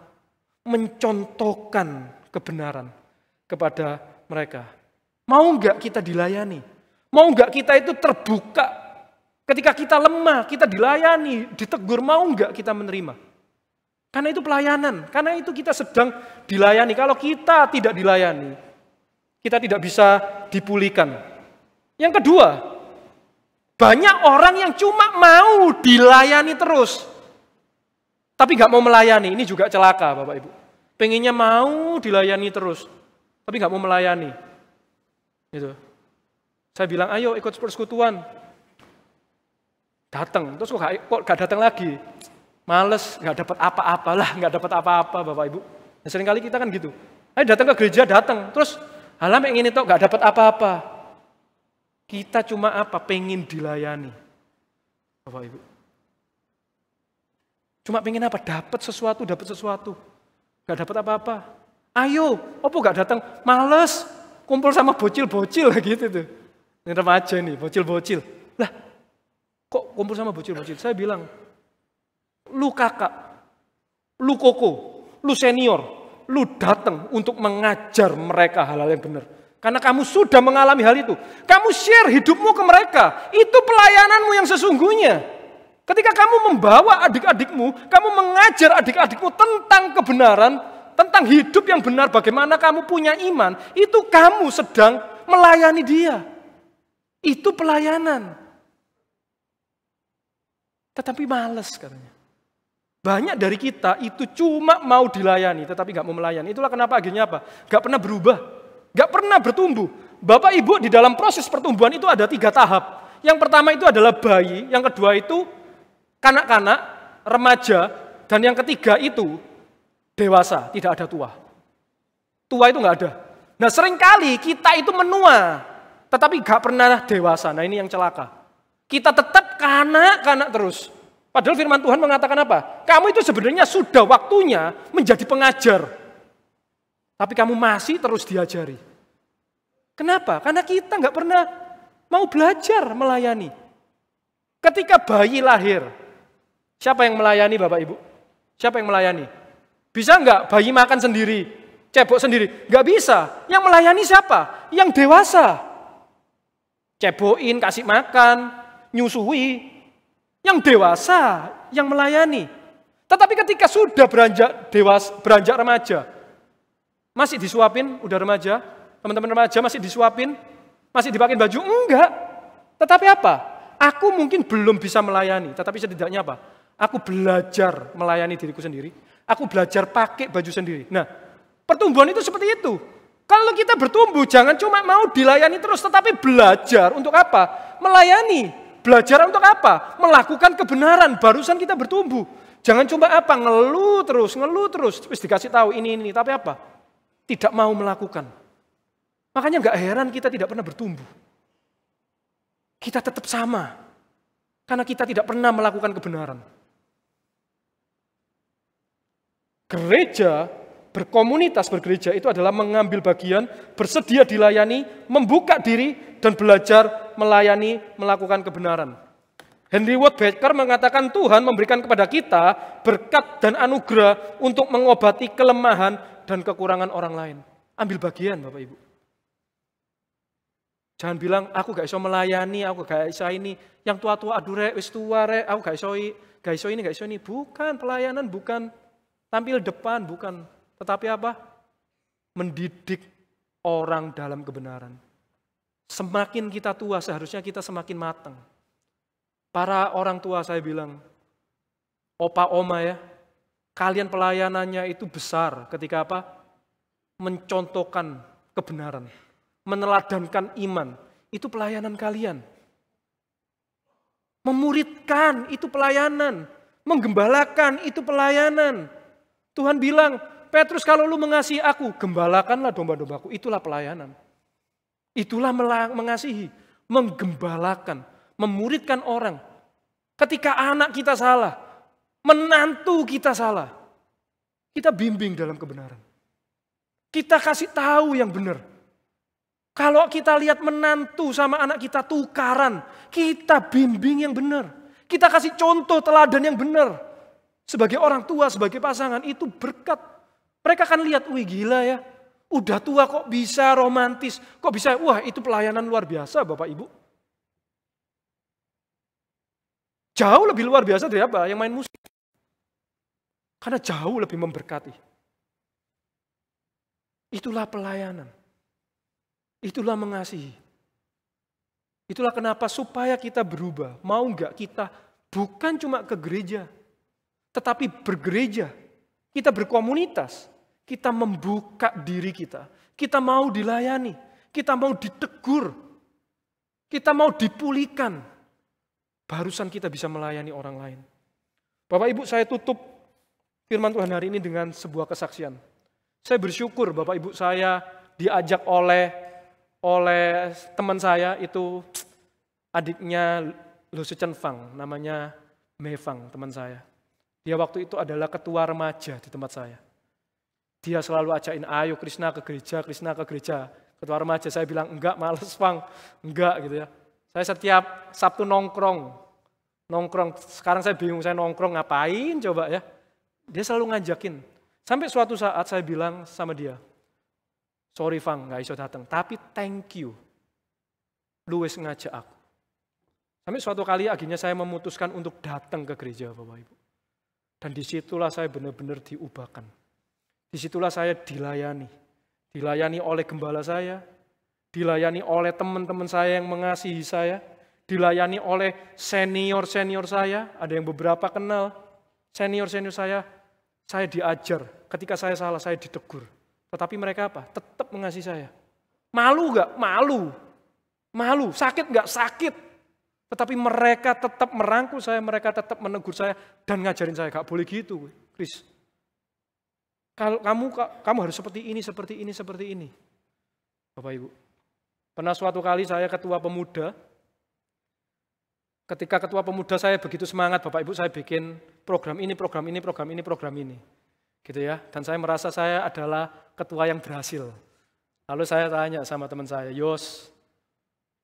mencontohkan kebenaran kepada mereka. Mau enggak kita dilayani? Mau enggak kita itu terbuka? Ketika kita lemah, kita dilayani, ditegur, mau enggak kita menerima? Karena itu pelayanan, karena itu kita sedang dilayani. Kalau kita tidak dilayani, kita tidak bisa dipulihkan. Yang kedua, banyak orang yang cuma mau dilayani terus, tapi nggak mau melayani. Ini juga celaka Bapak Ibu. Pengennya mau dilayani terus, tapi nggak mau melayani. Gitu. Saya bilang, ayo ikut persekutuan. Datang, terus kok gak datang lagi? Males, gak dapat apa-apa lah, gak dapat apa-apa Bapak Ibu. Nah, seringkali kita kan gitu. Ayo datang ke gereja, datang. Terus, halam yang ini tuh gak dapat apa-apa. Kita cuma apa? Pengen dilayani. Bapak Ibu. Cuma pengen apa? Dapat sesuatu. Gak dapat apa-apa. Ayo, apa gak datang? Males, kumpul sama bocil-bocil gitu tuh. Ini remaja nih, bocil-bocil. Lah, kok kumpul sama bocil-bocil? Saya bilang, lu kakak, lu koko, lu senior, lu datang untuk mengajar mereka hal-hal yang benar. Karena kamu sudah mengalami hal itu. Kamu share hidupmu ke mereka. Itu pelayananmu yang sesungguhnya. Ketika kamu membawa adik-adikmu, kamu mengajar adik-adikmu tentang kebenaran, tentang hidup yang benar, bagaimana kamu punya iman, itu kamu sedang melayani dia. Itu pelayanan. Tetapi malas katanya. Banyak dari kita itu cuma mau dilayani, tetapi gak mau melayani. Itulah kenapa akhirnya apa? Gak pernah berubah, gak pernah bertumbuh. Bapak Ibu di dalam proses pertumbuhan itu ada 3 tahap. Yang pertama itu adalah bayi, yang kedua itu kanak-kanak, remaja, dan yang ketiga itu dewasa, tidak ada tua. Tua itu nggak ada. Nah seringkali kita itu menua, tetapi nggak pernah dewasa. Nah ini yang celaka. Kita tetap kanak-kanak terus. Padahal firman Tuhan mengatakan apa? Kamu itu sebenarnya sudah waktunya menjadi pengajar. Tapi kamu masih terus diajari. Kenapa? Karena kita nggak pernah mau belajar melayani. Ketika bayi lahir, siapa yang melayani Bapak Ibu? Siapa yang melayani? Bisa nggak bayi makan sendiri, cebok sendiri? Nggak bisa. Yang melayani siapa? Yang dewasa. Cebokin, kasih makan, nyusui. Yang dewasa yang melayani. Tetapi ketika sudah beranjak dewasa, beranjak remaja, masih disuapin, udah remaja, teman-teman remaja masih disuapin, masih dipakai baju? Enggak. Tetapi apa? Aku mungkin belum bisa melayani, tetapi setidaknya apa? Aku belajar melayani diriku sendiri. Aku belajar pakai baju sendiri. Nah, pertumbuhan itu seperti itu. Kalau kita bertumbuh, jangan cuma mau dilayani terus, tetapi belajar untuk apa? Melayani. Belajar untuk apa? Melakukan kebenaran, barusan kita bertumbuh. Jangan cuma apa? Ngeluh terus, terus dikasih tahu ini, tapi apa? Tidak mau melakukan. Makanya nggak heran kita tidak pernah bertumbuh. Kita tetap sama. Karena kita tidak pernah melakukan kebenaran. Gereja, berkomunitas bergereja itu adalah mengambil bagian, bersedia dilayani, membuka diri, dan belajar melayani, melakukan kebenaran. Henry Ward Becker mengatakan Tuhan memberikan kepada kita berkat dan anugerah untuk mengobati kelemahan dan kekurangan orang lain. Ambil bagian Bapak Ibu. Jangan bilang, aku gak iso melayani, aku gak iso ini. Yang tua-tua, aduh rek, wis tua rek, aku gak iso ini. Bukan, pelayanan bukan tampil depan, bukan. Tetapi apa? Mendidik orang dalam kebenaran. Semakin kita tua, seharusnya kita semakin matang. Para orang tua saya bilang, opa oma ya, kalian pelayanannya itu besar ketika apa? Mencontohkan kebenaran, meneladankan iman, itu pelayanan kalian. Memuridkan, itu pelayanan. Menggembalakan, itu pelayanan. Tuhan bilang, Petrus kalau lu mengasihi aku, gembalakanlah domba-dombaku, itulah pelayanan. Itulah mengasihi, menggembalakan, memuridkan orang. Ketika anak kita salah, menantu kita salah, kita bimbing dalam kebenaran. Kita kasih tahu yang benar. Kalau kita lihat menantu sama anak kita tukaran, kita bimbing yang benar. Kita kasih contoh teladan yang benar. Sebagai orang tua, sebagai pasangan, itu berkat. Mereka akan lihat, wih gila ya. Udah tua kok bisa romantis, kok bisa, wah itu pelayanan luar biasa Bapak Ibu. Jauh lebih luar biasa dari apa? Yang main musik. Karena jauh lebih memberkati. Itulah pelayanan. Itulah mengasihi. Itulah kenapa supaya kita berubah. Mau enggak kita bukan cuma ke gereja, tetapi bergereja. Kita berkomunitas. Kita membuka diri kita. Kita mau dilayani. Kita mau ditegur. Kita mau dipulihkan. Barusan kita bisa melayani orang lain. Bapak Ibu, saya tutup firman Tuhan hari ini dengan sebuah kesaksian. Saya bersyukur Bapak Ibu saya diajak oleh teman saya, itu adiknya Lu Secen Fang, namanya Mefang teman saya. Dia waktu itu adalah ketua remaja di tempat saya. Dia selalu ajakin, ayo Krishna ke gereja, Krishna ke gereja. Ketua remaja saya bilang, enggak, males Bang, enggak gitu ya. Saya setiap Sabtu nongkrong. Sekarang saya bingung, saya nongkrong ngapain coba ya. Dia selalu ngajakin. Sampai suatu saat saya bilang sama dia, sorry Fang, gak iso datang, tapi thank you. Lu wis ngajak aku. Sampai suatu kali akhirnya saya memutuskan untuk datang ke gereja Bapak Ibu. Dan disitulah saya benar-benar diubahkan. Disitulah saya dilayani. Dilayani oleh gembala saya, dilayani oleh teman-teman saya yang mengasihi saya, dilayani oleh senior-senior saya, ada yang beberapa kenal, senior-senior saya diajar, ketika saya salah saya ditegur. Tetapi mereka apa? Tetap mengasihi saya. Malu gak? Malu. Sakit gak? Sakit. Tetapi mereka tetap merangkul saya, mereka tetap menegur saya, dan ngajarin saya, gak boleh gitu, Chris. Kalau kamu harus seperti ini. Bapak Ibu. Pernah suatu kali saya ketua pemuda. Ketika ketua pemuda saya begitu semangat, Bapak Ibu, saya bikin program ini. Gitu ya. Dan saya merasa saya adalah ketua yang berhasil. Lalu saya tanya sama teman saya, Yos,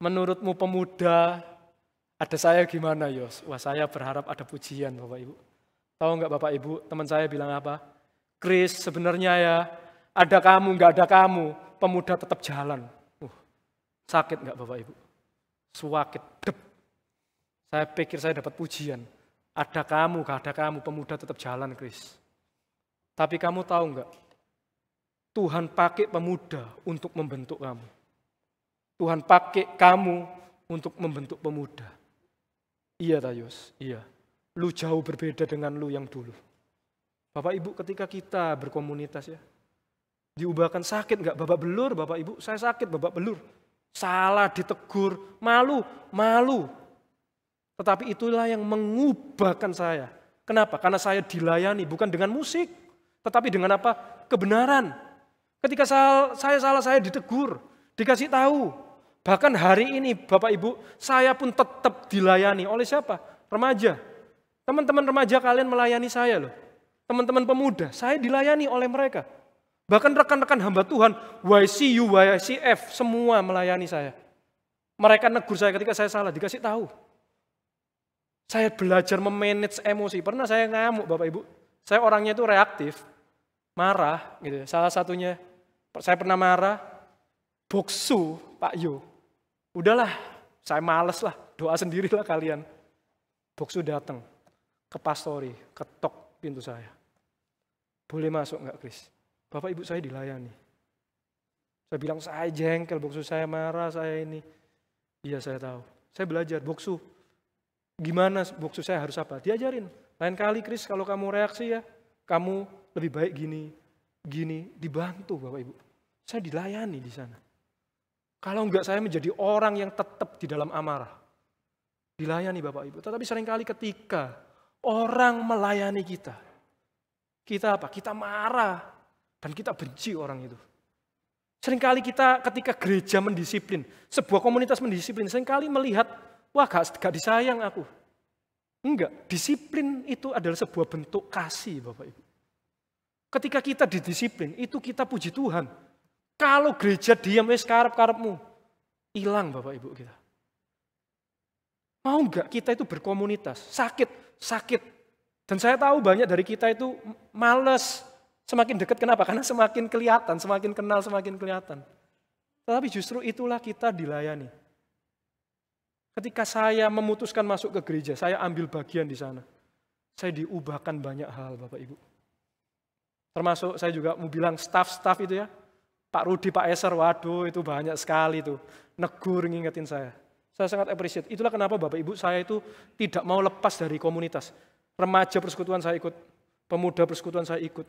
menurutmu pemuda ada saya gimana, Yos? Wah, saya berharap ada pujian, Bapak Ibu. Tahu nggak Bapak Ibu, teman saya bilang apa? Chris, sebenarnya ya, ada kamu, nggak ada kamu, pemuda tetap jalan. Sakit nggak Bapak Ibu? Suakit, dep. Saya pikir saya dapat pujian. Ada kamu, nggak ada kamu, pemuda tetap jalan, Chris. Tapi kamu tahu nggak? Tuhan pakai pemuda untuk membentuk kamu. Tuhan pakai kamu untuk membentuk pemuda. Iya, Tayos, iya. Lu jauh berbeda dengan lu yang dulu. Bapak Ibu, ketika kita berkomunitas ya, diubahkan sakit nggak babak belur, Bapak Ibu? Saya sakit babak belur. Salah, ditegur, malu. Tetapi itulah yang mengubahkan saya. Kenapa? Karena saya dilayani bukan dengan musik, tetapi dengan apa? Kebenaran. Ketika saya salah, saya ditegur, dikasih tahu. Bahkan hari ini Bapak Ibu, saya pun tetap dilayani oleh siapa? Remaja. Teman-teman remaja kalian melayani saya loh. Teman-teman pemuda, saya dilayani oleh mereka. Bahkan rekan-rekan hamba Tuhan, YCU, YCF, semua melayani saya. Mereka negur saya ketika saya salah, dikasih tahu. Saya belajar memanage emosi. Pernah saya ngamuk Bapak Ibu. Saya orangnya itu reaktif, marah. Gitu. Salah satunya, saya pernah marah, boksu Pak Yo. Udahlah, saya males lah, doa sendirilah kalian. Boksu datang ke pastori, ketok pintu saya. Boleh masuk enggak, Chris? Bapak Ibu, saya dilayani. Saya bilang, saya jengkel, boksu saya marah, saya ini. Iya, saya tahu. Saya belajar, boksu. Gimana boksu saya harus apa? Diajarin. Lain kali, Chris, kalau kamu reaksi ya, kamu lebih baik gini. Dibantu, Bapak Ibu. Saya dilayani di sana. Kalau enggak, saya menjadi orang yang tetap di dalam amarah. Dilayani, Bapak Ibu. Tetapi seringkali ketika orang melayani kita apa? Kita marah dan kita benci orang itu. Seringkali kita ketika gereja mendisiplin, sebuah komunitas mendisiplin, seringkali melihat, wah gak disayang aku. Enggak, disiplin itu adalah sebuah bentuk kasih Bapak Ibu. Ketika kita didisiplin, itu kita puji Tuhan. Kalau gereja diam, karep-karepmu, hilang Bapak Ibu kita. Mau enggak kita itu berkomunitas, sakit. Dan saya tahu banyak dari kita itu malas semakin dekat. Kenapa? Karena semakin kelihatan, semakin kenal, semakin kelihatan. Tetapi justru itulah kita dilayani. Ketika saya memutuskan masuk ke gereja, saya ambil bagian di sana. Saya diubahkan banyak hal, Bapak Ibu. Termasuk saya juga mau bilang staff-staff itu ya. Pak Rudi, Pak Eser, waduh itu banyak sekali tuh. Negur ngingetin saya. Saya sangat appreciate. Itulah kenapa Bapak Ibu saya itu tidak mau lepas dari komunitas. Remaja persekutuan saya ikut, pemuda persekutuan saya ikut,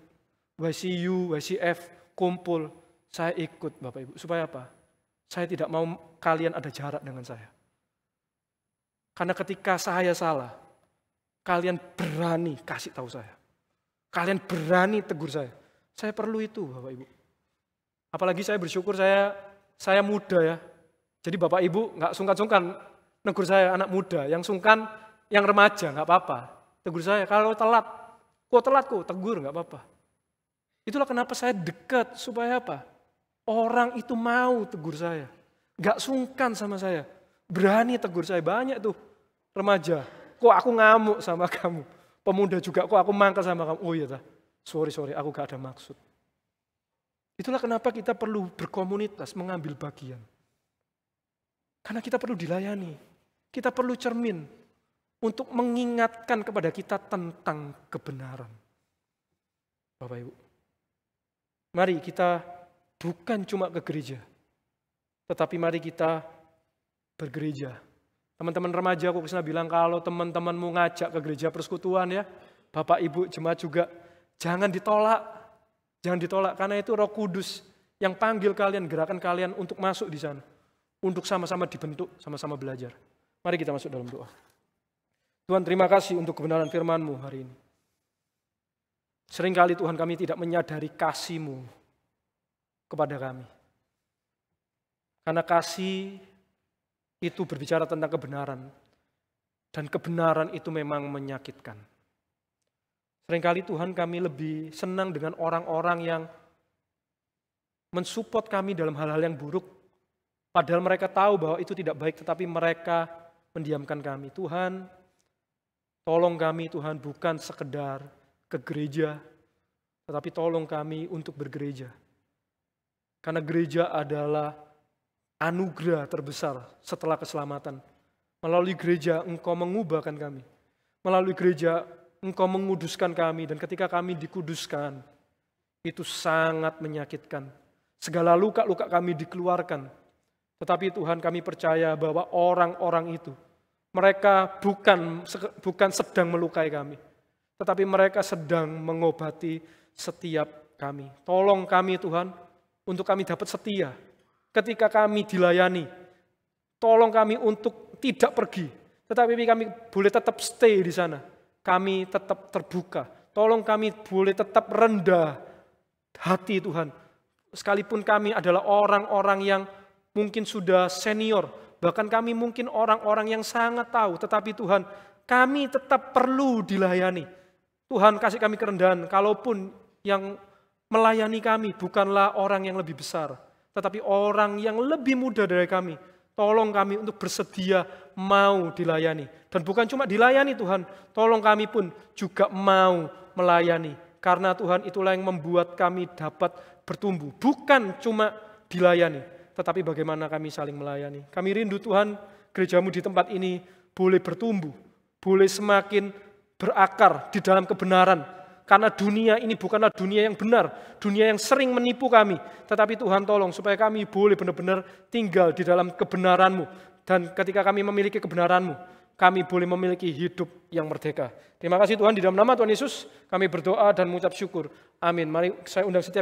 YCU, YCF, kumpul, saya ikut Bapak Ibu. Supaya apa? Saya tidak mau kalian ada jarak dengan saya. Karena ketika saya salah, kalian berani kasih tahu saya. Kalian berani tegur saya. Saya perlu itu Bapak Ibu. Apalagi saya bersyukur saya muda ya. Jadi Bapak Ibu nggak sungkan-sungkan negur saya anak muda. Yang sungkan yang remaja nggak apa-apa. Tegur saya, kalau telat, kok tegur, nggak apa-apa. Itulah kenapa saya dekat, supaya apa? Orang itu mau tegur saya. Gak sungkan sama saya. Berani tegur saya. Banyak tuh remaja. Kok aku ngamuk sama kamu? Pemuda juga, kok aku mangkal sama kamu? Oh iya dah, sorry, aku gak ada maksud. Itulah kenapa kita perlu berkomunitas, mengambil bagian. Karena kita perlu dilayani. Kita perlu cermin untuk mengingatkan kepada kita tentang kebenaran. Bapak Ibu, mari kita bukan cuma ke gereja, tetapi mari kita bergereja. Teman-teman remaja, aku kesana bilang kalau teman-temanmu ngajak ke gereja persekutuan ya, Bapak Ibu jemaat juga, jangan ditolak. Jangan ditolak, karena itu Roh Kudus yang panggil kalian, gerakan kalian untuk masuk di sana. Untuk sama-sama dibentuk, sama-sama belajar. Mari kita masuk dalam doa. Tuhan, terima kasih untuk kebenaran firman-Mu hari ini. Seringkali Tuhan kami tidak menyadari kasih-Mu kepada kami. Karena kasih itu berbicara tentang kebenaran. Dan kebenaran itu memang menyakitkan. Seringkali Tuhan kami lebih senang dengan orang-orang yang mensupport kami dalam hal-hal yang buruk. Padahal mereka tahu bahwa itu tidak baik, tetapi mereka mendiamkan kami. Tuhan, tolong kami Tuhan bukan sekedar ke gereja, tetapi tolong kami untuk bergereja. Karena gereja adalah anugerah terbesar setelah keselamatan. Melalui gereja Engkau mengubahkan kami. Melalui gereja Engkau menguduskan kami, dan ketika kami dikuduskan, itu sangat menyakitkan. Segala luka-luka kami dikeluarkan. Tetapi Tuhan, kami percaya bahwa orang-orang itu, mereka bukan sedang melukai kami, tetapi mereka sedang mengobati setiap kami. Tolong kami Tuhan, untuk kami dapat setia. Ketika kami dilayani, tolong kami untuk tidak pergi, tetapi kami boleh tetap stay di sana. Kami tetap terbuka. Tolong kami boleh tetap rendah hati Tuhan. Sekalipun kami adalah orang-orang yang mungkin sudah senior. Bahkan kami mungkin orang-orang yang sangat tahu. Tetapi Tuhan, kami tetap perlu dilayani. Tuhan, kasih kami kerendahan. Kalaupun yang melayani kami bukanlah orang yang lebih besar, tetapi orang yang lebih muda dari kami. Tolong kami untuk bersedia mau dilayani. Dan bukan cuma dilayani Tuhan, tolong kami pun juga mau melayani. Karena Tuhan itulah yang membuat kami dapat bertumbuh. Bukan cuma dilayani, tetapi bagaimana kami saling melayani. Kami rindu Tuhan, gerejamu di tempat ini boleh bertumbuh, boleh semakin berakar di dalam kebenaran. Karena dunia ini bukanlah dunia yang benar, dunia yang sering menipu kami. Tetapi Tuhan tolong supaya kami boleh benar-benar tinggal di dalam kebenaran-Mu. Dan ketika kami memiliki kebenaran-Mu, kami boleh memiliki hidup yang merdeka. Terima kasih Tuhan, di dalam nama Tuhan Yesus kami berdoa dan mengucap syukur. Amin. Mari saya undang setiap